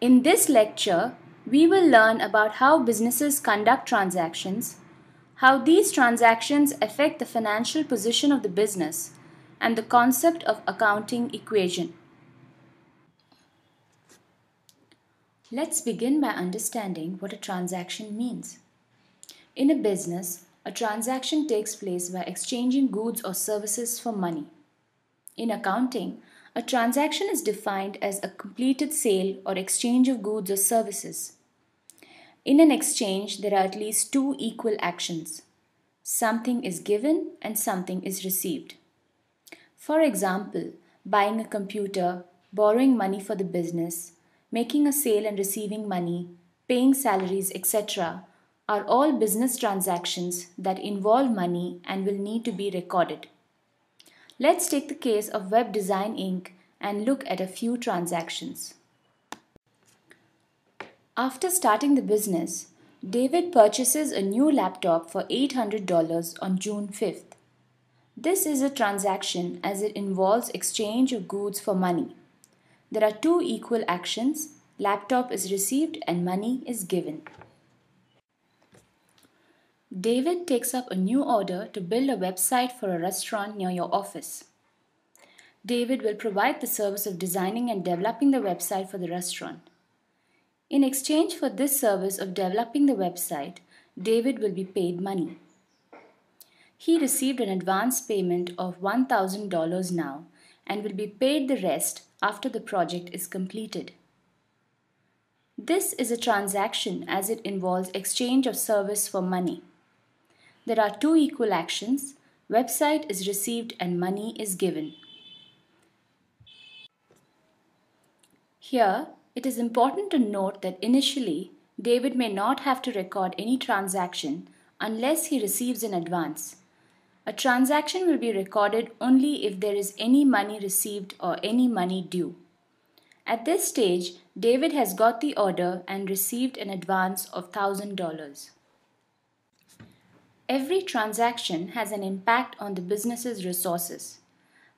In this lecture, we will learn about how businesses conduct transactions, how these transactions affect the financial position of the business, and the concept of accounting equation. Let's begin by understanding what a transaction means. In a business, a transaction takes place by exchanging goods or services for money. In accounting, a transaction is defined as a completed sale or exchange of goods or services. In an exchange, there are at least two equal actions. Something is given and something is received. For example, buying a computer, borrowing money for the business, making a sale and receiving money, paying salaries, etc., are all business transactions that involve money and will need to be recorded. Let's take the case of Web Design Inc. and look at a few transactions. After starting the business, David purchases a new laptop for $800 on June 5th. This is a transaction as it involves exchange of goods for money. There are two equal actions: laptop is received and money is given. David takes up a new order to build a website for a restaurant near your office. David will provide the service of designing and developing the website for the restaurant. In exchange for this service of developing the website, David will be paid money. He received an advance payment of $1,000 now and will be paid the rest after the project is completed. This is a transaction as it involves exchange of service for money. There are two equal actions: website is received and money is given. Here, it is important to note that initially, David may not have to record any transaction unless he receives an advance. A transaction will be recorded only if there is any money received or any money due. At this stage, David has got the order and received an advance of $1,000. Every transaction has an impact on the business's resources.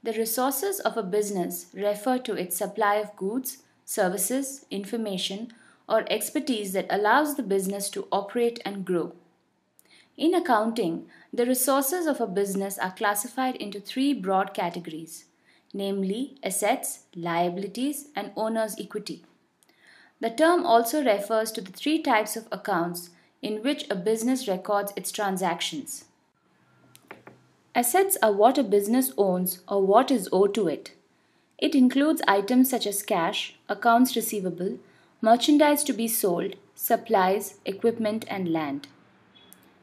The resources of a business refer to its supply of goods, services, information, or expertise that allows the business to operate and grow. In accounting, the resources of a business are classified into three broad categories, namely assets, liabilities, and owner's equity. The term also refers to the three types of accounts in which a business records its transactions. Assets are what a business owns or what is owed to it. It includes items such as cash, accounts receivable, merchandise to be sold, supplies, equipment, and land.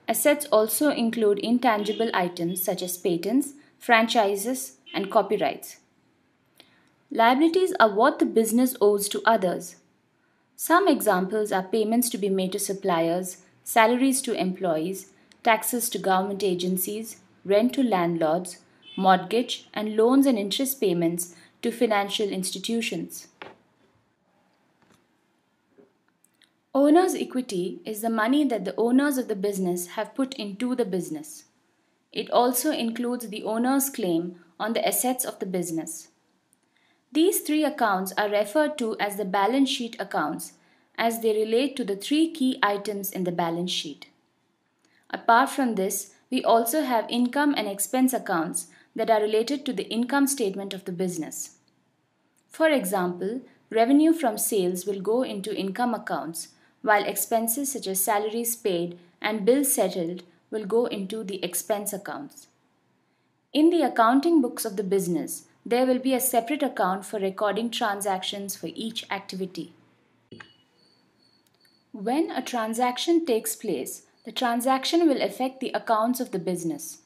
Assets also include intangible items such as patents, franchises, and copyrights. Liabilities are what the business owes to others. Some examples are payments to be made to suppliers, salaries to employees, taxes to government agencies, rent to landlords, mortgage, and loans and interest payments to financial institutions. Owner's equity is the money that the owners of the business have put into the business. It also includes the owner's claim on the assets of the business. These three accounts are referred to as the balance sheet accounts as they relate to the three key items in the balance sheet. Apart from this, we also have income and expense accounts that are related to the income statement of the business. For example, revenue from sales will go into income accounts, while expenses such as salaries paid and bills settled will go into the expense accounts. In the accounting books of the business, there will be a separate account for recording transactions for each activity. When a transaction takes place, the transaction will affect the accounts of the business.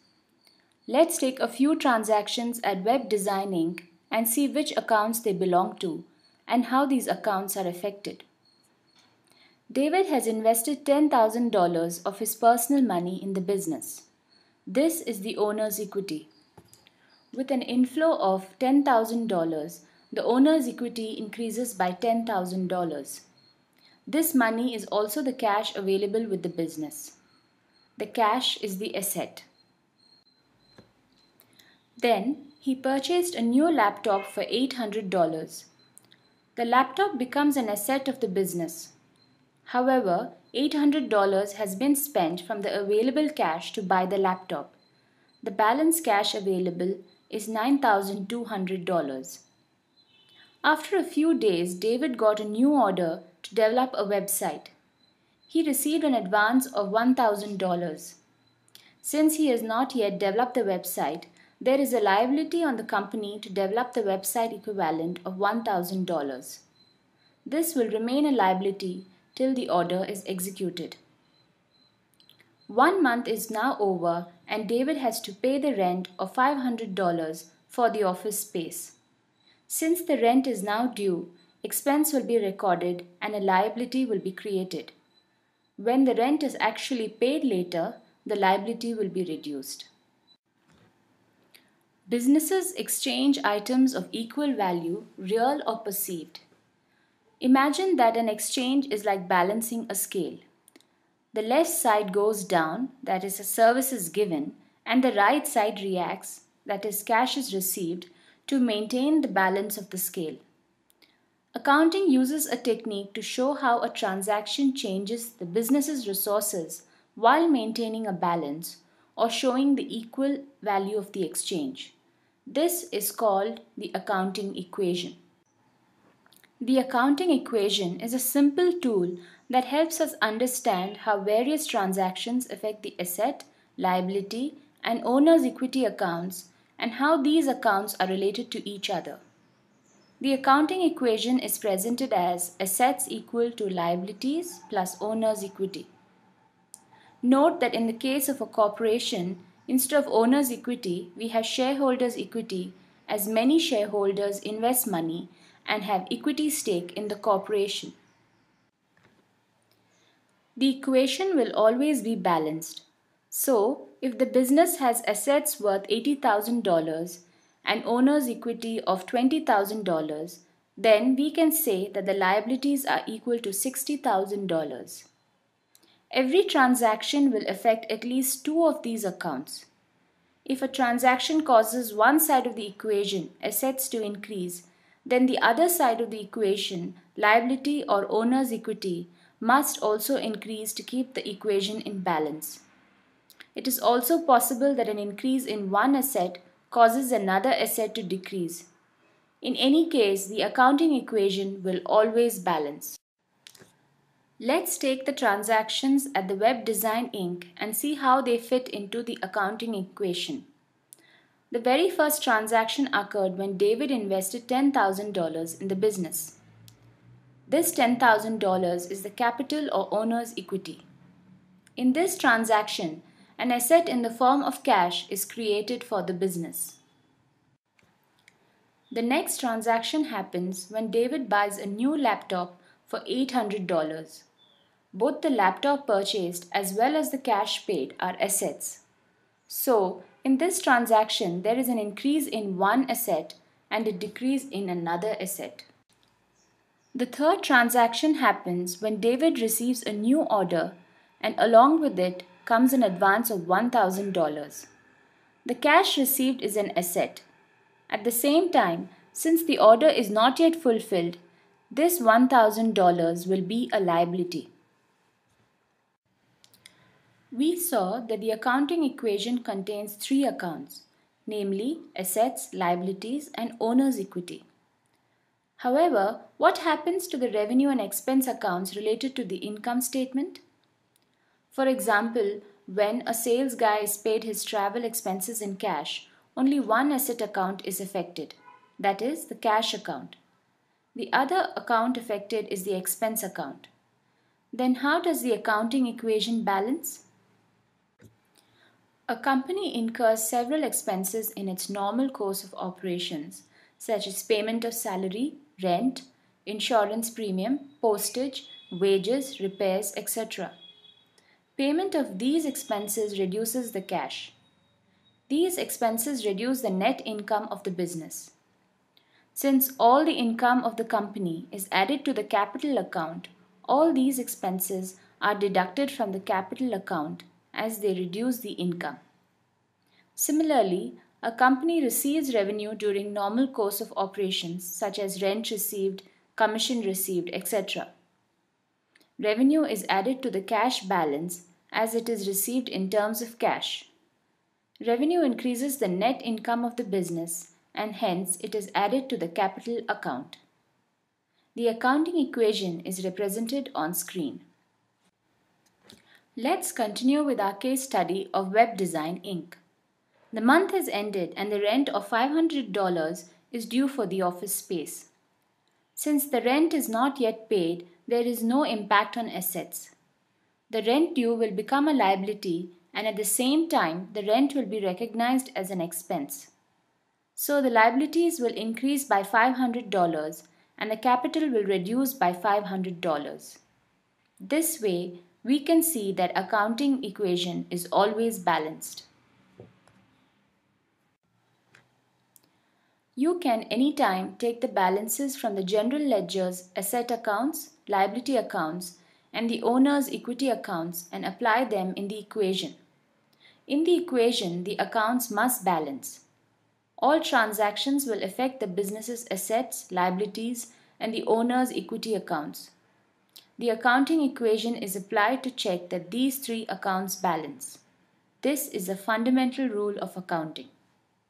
Let's take a few transactions at Web Design Inc. and see which accounts they belong to and how these accounts are affected. David has invested $10,000 of his personal money in the business. This is the owner's equity. With an inflow of $10,000, the owner's equity increases by $10,000. This money is also the cash available with the business. The cash is the asset. Then he purchased a new laptop for $800. The laptop becomes an asset of the business. However, $800 has been spent from the available cash to buy the laptop. The balance cash available is $9,200. After a few days, David got a new order to develop a website. He received an advance of $1,000. Since he has not yet developed the website, there is a liability on the company to develop the website equivalent of $1,000. This will remain a liability till the order is executed. 1 month is now over and David has to pay the rent of $500 for the office space. Since the rent is now due, expense will be recorded and a liability will be created. When the rent is actually paid later, the liability will be reduced. Businesses exchange items of equal value, real or perceived. Imagine that an exchange is like balancing a scale. The left side goes down, that is, a service is given, and the right side reacts, that is, cash is received, to maintain the balance of the scale. Accounting uses a technique to show how a transaction changes the business's resources while maintaining a balance or showing the equal value of the exchange. This is called the accounting equation. The accounting equation is a simple tool that helps us understand how various transactions affect the asset, liability, and owner's equity accounts and how these accounts are related to each other. The accounting equation is presented as assets equal to liabilities plus owner's equity. Note that in the case of a corporation, instead of owner's equity, we have shareholders' equity as many shareholders invest money and have equity stake in the corporation. The equation will always be balanced. So, if the business has assets worth $80,000 and owner's equity of $20,000, then we can say that the liabilities are equal to $60,000. Every transaction will affect at least two of these accounts. If a transaction causes one side of the equation, assets, to increase, then the other side of the equation, liability or owner's equity, must also increase to keep the equation in balance. It is also possible that an increase in one asset causes another asset to decrease. In any case, the accounting equation will always balance. Let's take the transactions at the Web Design Inc. and see how they fit into the accounting equation. The very first transaction occurred when David invested $10,000 in the business. This $10,000 is the capital or owner's equity. In this transaction, an asset in the form of cash is created for the business. The next transaction happens when David buys a new laptop for $800. Both the laptop purchased as well as the cash paid are assets. So, in this transaction, there is an increase in one asset and a decrease in another asset. The third transaction happens when David receives a new order and along with it comes an advance of $1,000. The cash received is an asset. At the same time, since the order is not yet fulfilled, this $1,000 will be a liability. We saw that the accounting equation contains three accounts, namely assets, liabilities, and owner's equity. However, what happens to the revenue and expense accounts related to the income statement? For example, when a sales guy is paid his travel expenses in cash, only one asset account is affected, that is, the cash account. The other account affected is the expense account. Then how does the accounting equation balance? A company incurs several expenses in its normal course of operations, such as payment of salary, rent, insurance premium, postage, wages, repairs, etc. Payment of these expenses reduces the cash. These expenses reduce the net income of the business. Since all the income of the company is added to the capital account, all these expenses are deducted from the capital account as they reduce the income. Similarly, a company receives revenue during normal course of operations such as rent received, commission received, etc. Revenue is added to the cash balance as it is received in terms of cash. Revenue increases the net income of the business and hence it is added to the capital account. The accounting equation is represented on screen. Let's continue with our case study of Web Design Inc. The month has ended and the rent of $500 is due for the office space. Since the rent is not yet paid, there is no impact on assets. The rent due will become a liability and at the same time the rent will be recognized as an expense. So the liabilities will increase by $500 and the capital will reduce by $500. This way, we can see that accounting equation is always balanced. You can anytime take the balances from the general ledger's asset accounts, liability accounts, and the owner's equity accounts and apply them in the equation. In the equation, the accounts must balance. All transactions will affect the business's assets, liabilities, and the owner's equity accounts. The accounting equation is applied to check that these three accounts balance. This is a fundamental rule of accounting.